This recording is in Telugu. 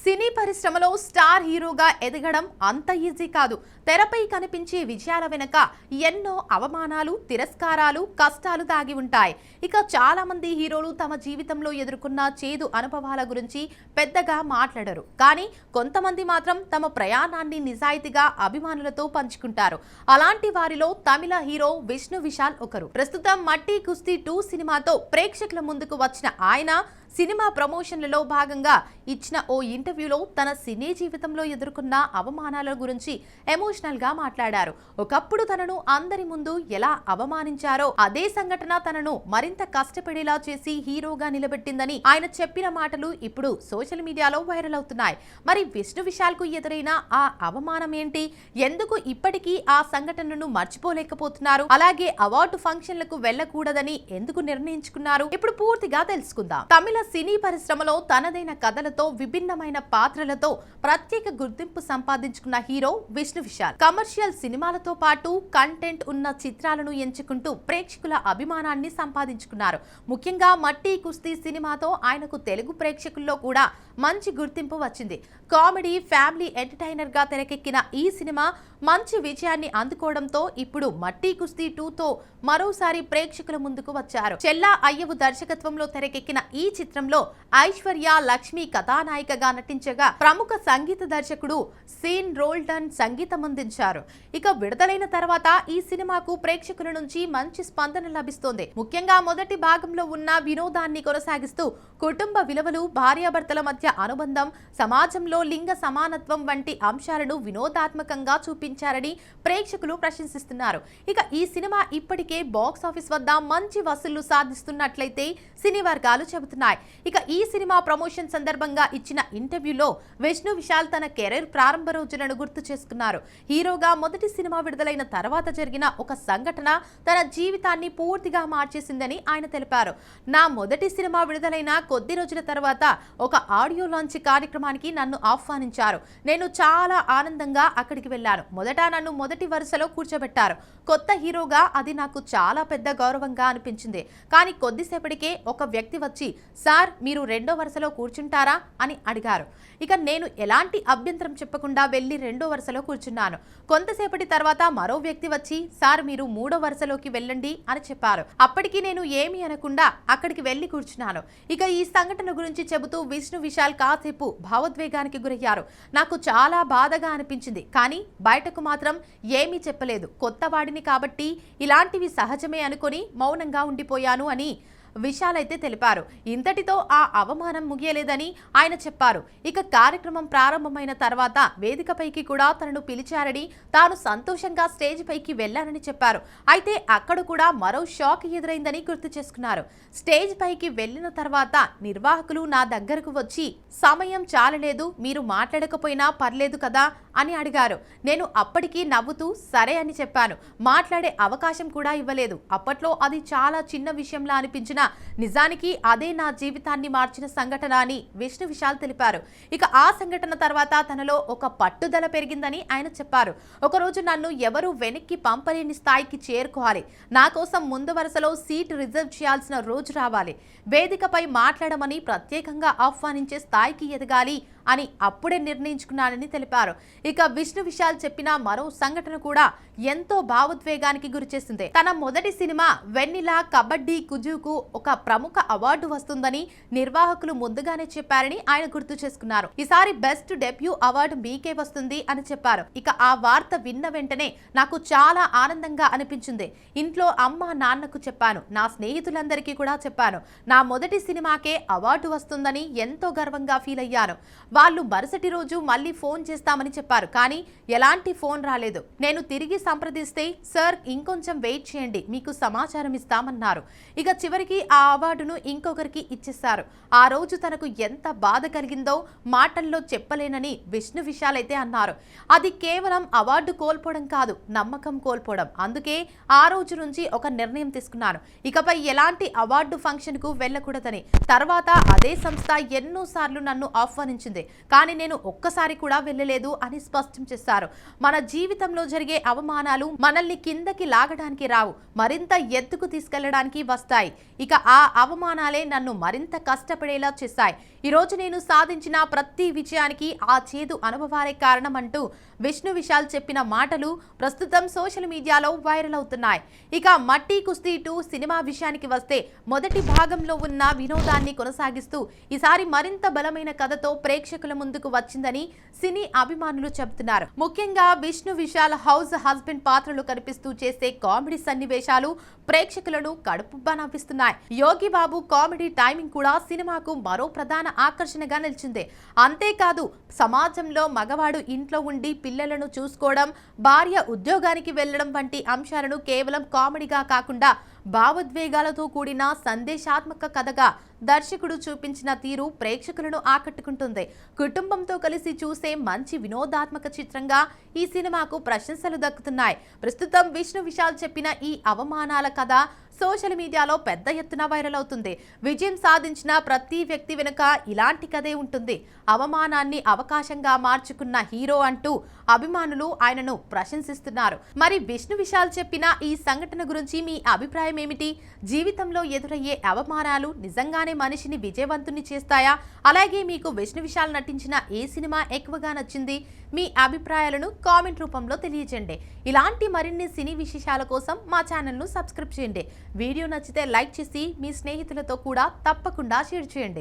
సినీ పరిశ్రమలో స్టార్ హీరోగా ఎదగడం అంత ఈజీ కాదు. తెరపై కనిపించే విజయాల వెనుక ఎన్నో అవమానాలు, తిరస్కారాలు, కష్టాలు దాగి ఉంటాయి. ఇక చాలా మంది హీరోలు తమ జీవితంలో ఎదుర్కొన్న చేదు అనుభవాల గురించి పెద్దగా మాట్లాడరు. కానీ కొంతమంది మాత్రం తమ ప్రయాణాన్ని నిజాయితీగా అభిమానులతో పంచుకుంటారు. అలాంటి వారిలో తమిళ హీరో విష్ణు విశాల్ ఒకరు. ప్రస్తుతం మట్టి కుస్తీ 2 సినిమాతో ప్రేక్షకుల ముందుకు వచ్చిన ఆయన సినిమా ప్రమోషన్లలో భాగంగా ఇచ్చిన ఓ ఇంటర్వ్యూలో తన సినీ జీవితంలో ఎదుర్కొన్న అవమానాల గురించి ఎమోషనల్ గా మాట్లాడారు. ఒకప్పుడు తనను అందరి ముందు ఎలా అవమానించారో అదే సంఘటన తనను మరింత కష్టపడేలా చేసి హీరోగా నిలబెట్టిందని ఆయన చెప్పిన మాటలు ఇప్పుడు సోషల్ మీడియాలో వైరల్ అవుతున్నాయి. మరి విష్ణు విశాల్ కు ఎదురైన ఆ అవమానం ఏంటి? ఎందుకు ఇప్పటికీ ఆ సంఘటనను మర్చిపోలేకపోతున్నారు? అలాగే అవార్డు ఫంక్షన్లకు వెళ్లకూడదని ఎందుకు నిర్ణయించుకున్నారు? ఇప్పుడు పూర్తిగా తెలుసుకుందాం. తమిళ సినీ పరిశ్రమలో తనదైన కథలతో, విభిన్నమైన పాత్రలతో ప్రత్యేక గుర్తింపు సంపాదించుకున్న హీరో విష్ణు విశాల్. కమర్షియల్ సినిమాలతో పాటు కంటెంట్ ఉన్న చిత్రాలను ఎంచుకుంటూ ప్రేక్షకుల అభిమానాన్ని సంపాదించుకున్నారు. ముఖ్యంగా మట్టి కుస్తీ సినిమాతో ఆయనకు తెలుగు ప్రేక్షకుల్లో కూడా మంచి గుర్తింపు వచ్చింది. కామెడీ, ఫ్యామిలీ ఎంటర్టైనర్ గా తెరకెక్కిన ఈ సినిమా మంచి విజయాన్ని అందుకోవడంతో ఇప్పుడు మట్టి కుస్తీ 2తో మరోసారి ప్రేక్షకుల ముందుకు వచ్చారు. చెల్లా అయ్యవు దర్శకత్వంలో తెరకెక్కిన ఈ చిత్రంలో ఐశ్వర్య లక్ష్మి కథానాయికగా నటించగా ప్రముఖ సంగీత దర్శకుడు సీన్ రోల్డన్ సంగీతం అందించారు. ఇక విడుదలైన తర్వాత ఈ సినిమాకు ప్రేక్షకుల నుంచి మంచి స్పందన లభిస్తోంది. ముఖ్యంగా మొదటి భాగంలో ఉన్న వినోదాన్ని కొనసాగిస్తూ కుటుంబ విలువలు, భార్యాభర్తల మధ్య అనుబంధం, సమాజంలో లింగ సమానత్వం వంటి అంశాలను వినోదాత్మకంగా చూపించారని ప్రేక్షకులు ప్రశంసిస్తున్నారు. ఇక ఈ సినిమా ఇప్పటికే బాక్స్ ఆఫీస్ వద్ద మంచి వసూళ్లు సాధిస్తున్నట్లయితే సినీ వర్గాలు చెబుతున్నాయి. ఇక ఈ సినిమా ప్రమోషన్ సందర్భంగా ఇచ్చిన ఇంటర్వ్యూలో విష్ణు విశాల్ తన కెరీర్ ప్రారంభ రోజులను గుర్తు చేసుకున్నారు. హీరోగా మొదటి సినిమా విడుదలైన తర్వాత జరిగిన ఒక సంఘటన తన జీవితాన్ని పూర్తిగా మార్చేసిందని ఆయన తెలిపారు. నా మొదటి సినిమా విడుదలైన కొద్ది రోజుల తర్వాత ఒక ఆడియో లాంచ్ కార్యక్రమానికి నన్ను ఆహ్వానించారు. నేను చాలా ఆనందంగా అక్కడికి వెళ్ళాను. మొదట నన్ను మొదటి వరుసలో కూర్చోబెట్టారు. కొత్త హీరోగా అది నాకు చాలా పెద్ద గౌరవంగా అనిపించింది. కానీ కొద్దిసేపటికే ఒక వ్యక్తి వచ్చి, సార్ మీరు రెండో వరుసలో కూర్చుంటారా అని అడిగారు. ఇక నేను ఎలాంటి అభ్యంతరం చెప్పకుండా వెళ్లి రెండో వరుసలో కూర్చున్నాను. కొంతసేపటి తర్వాత మరో వ్యక్తి వచ్చి, సార్ మీరు మూడో వరుసలోకి వెళ్ళండి అని చెప్పారు. అప్పటికి నేను ఏమీ అనకుండా అక్కడికి వెళ్లి కూర్చున్నాను. ఇక ఈ సంఘటన గురించి చెబుతూ విష్ణు విశాల్ కాసేపు భావోద్వేగానికి గురయ్యారు. నాకు చాలా బాధగా అనిపించింది, కానీ బయటకు మాత్రం ఏమీ చెప్పలేదు. కొత్త వాడిని కాబట్టి ఇలాంటివి సహజమే అనుకొని మౌనంగా ఉండిపోయాను అని విశాల్ అయితే తెలిపారు. ఇంతటితో ఆ అవమానం ముగియలేదని ఆయన చెప్పారు. ఇక కార్యక్రమం ప్రారంభమైన తర్వాత వేదికపైకి కూడా తనను పిలిచారని, తాను సంతోషంగా స్టేజ్ పైకి వెళ్లానని చెప్పారు. అయితే అక్కడ కూడా మరో షాక్ ఎదురైందని గుర్తు చేసుకున్నారు. స్టేజ్ పైకి వెళ్లిన తర్వాత నిర్వాహకులు నా దగ్గరకు వచ్చి, సమయం చాలలేదు, మీరు మాట్లాడకపోయినా పర్లేదు కదా అని అడిగారు. నేను అప్పటికీ నవ్వుతూ సరే అని చెప్పాను. మాట్లాడే అవకాశం కూడా ఇవ్వలేదు. అప్పట్లో అది చాలా చిన్న విషయంలా అనిపించిన నిజానికి అదే నా జీవితాన్ని మార్చిన సంఘటన అని విష్ణు విశాల్ తెలిపారు. ఇక ఆ సంఘటన తర్వాత తనలో ఒక పట్టుదల పెరిగిందని ఆయన చెప్పారు. ఒకరోజు నన్ను ఎవరు వెనక్కి పంపలేని స్థాయికి చేరుకోవాలి, నా కోసం ముందు వరుసలో సీట్ రిజర్వ్ చేయాల్సిన రోజు రావాలి, వేదికపై మాట్లాడమని ప్రత్యేకంగా ఆహ్వానించే స్థాయికి ఎదగాలి అని అప్పుడే నిర్ణయించుకున్నానని తెలిపారు. ఇక విష్ణు విశాల్ చెప్పిన మరో సంఘటన కూడా ఎంతో భావోద్వేగానికి గురిచేసింది. తన మొదటి సినిమా వెన్నెల కబడ్డీ కుజుకు ఒక ప్రముఖ అవార్డు వస్తుందని నిర్వాహకులు ముందుగానే చెప్పారని ఆయన గుర్తు చేసుకున్నారు. ఈసారి బెస్ట్ డెబ్యూ అవార్డు మీకే వస్తుంది అని చెప్పారు. ఇక ఆ వార్త విన్న వెంటనే నాకు చాలా ఆనందంగా అనిపించింది. ఇంట్లో అమ్మ నాన్నకు చెప్పాను, నా స్నేహితులందరికీ కూడా చెప్పాను. నా మొదటి సినిమాకే అవార్డు వస్తుందని ఎంతో గర్వంగా ఫీల్ అయ్యాను. వాళ్ళు మరుసటి రోజు మళ్ళీ ఫోన్ చేస్తామని చెప్పారు, కానీ ఎలాంటి ఫోన్ రాలేదు. నేను తిరిగి సంప్రదిస్తే సార్ ఇంకొంచెం వెయిట్ చేయండి, మీకు సమాచారం ఇస్తామన్నారు. ఇక చివరికి ఆ అవార్డును ఇంకొకరికి ఇచ్చేశారు. ఆ రోజు తనకు ఎంత బాధ కలిగిందో మాటల్లో చెప్పలేనని విష్ణు విశాల్ అయితే అన్నారు. అది కేవలం అవార్డు కోల్పోవడం కాదు, నమ్మకం కోల్పోవడం. అందుకే ఆ రోజు నుంచి ఒక నిర్ణయం తీసుకున్నాను, ఇకపై ఎలాంటి అవార్డు ఫంక్షన్ కు వెళ్ళకూడదని. తర్వాత అదే సంస్థ ఎన్నోసార్లు నన్ను ఆహ్వానించింది. తెలిసిందే. కానీ నేను ఒక్కసారి కూడా వెళ్ళలేదు అని స్పష్టం చేశారు. మన జీవితంలో జరిగే అవమానాలు మనల్ని కిందకి లాగడానికి రావు, మరింత ఎత్తుకు తీసుకెళ్లడానికి వస్తాయి. ఇక ఆ అవమానాలే నన్ను మరింత కష్టపడేలా చేశాయి. ఈరోజు నేను సాధించిన ప్రతి విజయానికి ఆ చేదు అనుభవాలే కారణం అంటూ విష్ణు విశాల్ చెప్పిన మాటలు ప్రస్తుతం సోషల్ మీడియాలో వైరల్ అవుతున్నాయి. ఇక మట్టి కుస్తీ 2 సినిమా విషయానికి వస్తే మొదటి భాగంలో ఉన్న వినోదాన్ని కొనసాగిస్తూ ఈసారి మరింత బలమైన కథతో ప్రేక్షకుల ముందుకు వచ్చిందని సినీ అభిమానులు చెబుతున్నారు. ముఖ్యంగా విష్ణు విశాల్ హౌస్ హస్బెండ్ పాత్రలు కనిపిస్తూ చేసే కామెడీ సన్నివేశాలు ప్రేక్షకులను కడుపుబ్బా నవ్విస్తున్నాయి. యోగి బాబు కామెడీ టైమింగ్ కూడా సినిమాకు మరో ప్రధాన ఆకర్షణగా నిలిచింది. అంతేకాదు సమాజంలో మగవాడు ఇంట్లో ఉండి పిల్లలను చూసుకోవడం, భార్య ఉద్యోగానికి వెళ్లడం వంటి అంశాలను కేవలం కామెడీగా కాకుండా భావోద్వేగాలతో కూడిన సందేశాత్మక కథగా దర్శకుడు చూపించిన తీరు ప్రేక్షకులను ఆకట్టుకుంటుంది. కుటుంబంతో కలిసి చూసే మంచి వినోదాత్మక చిత్రంగా ఈ సినిమాకు ప్రశంసలు దక్కుతున్నాయి. ప్రస్తుతం విష్ణు విశాల్ చెప్పిన ఈ అవమానాల కథ సోషల్ మీడియాలో పెద్ద ఎత్తున వైరల్ అవుతుంది. విజయం సాధించిన ప్రతి వ్యక్తి వెనుక ఇలాంటి కథే ఉంటుంది. అవమానాన్ని అవకాశంగా మార్చుకున్న హీరో అంటూ అభిమానులు ఆయనను ప్రశంసిస్తున్నారు. మరి విష్ణు విశాల్ చెప్పిన ఈ సంఘటన గురించి మీ అభిప్రాయం ఏమిటి? జీవితంలో ఎదురయ్యే అవమానాలు నిజంగానే మనిషిని విజయవంతుని చేస్తాయా? అలాగే మీకు విష్ణు విశాల్ నటించిన ఏ సినిమా ఎక్కువగా నచ్చింది? మీ అభిప్రాయాలను కామెంట్ రూపంలో తెలియజేయండి. ఇలాంటి మరిన్ని సినీ విశేషాల కోసం మా ఛానల్ను సబ్స్క్రైబ్ చేయండి. వీడియో నచ్చితే లైక్ చేసి మీ స్నేహితులతో కూడా తప్పకుండా షేర్ చేయండి.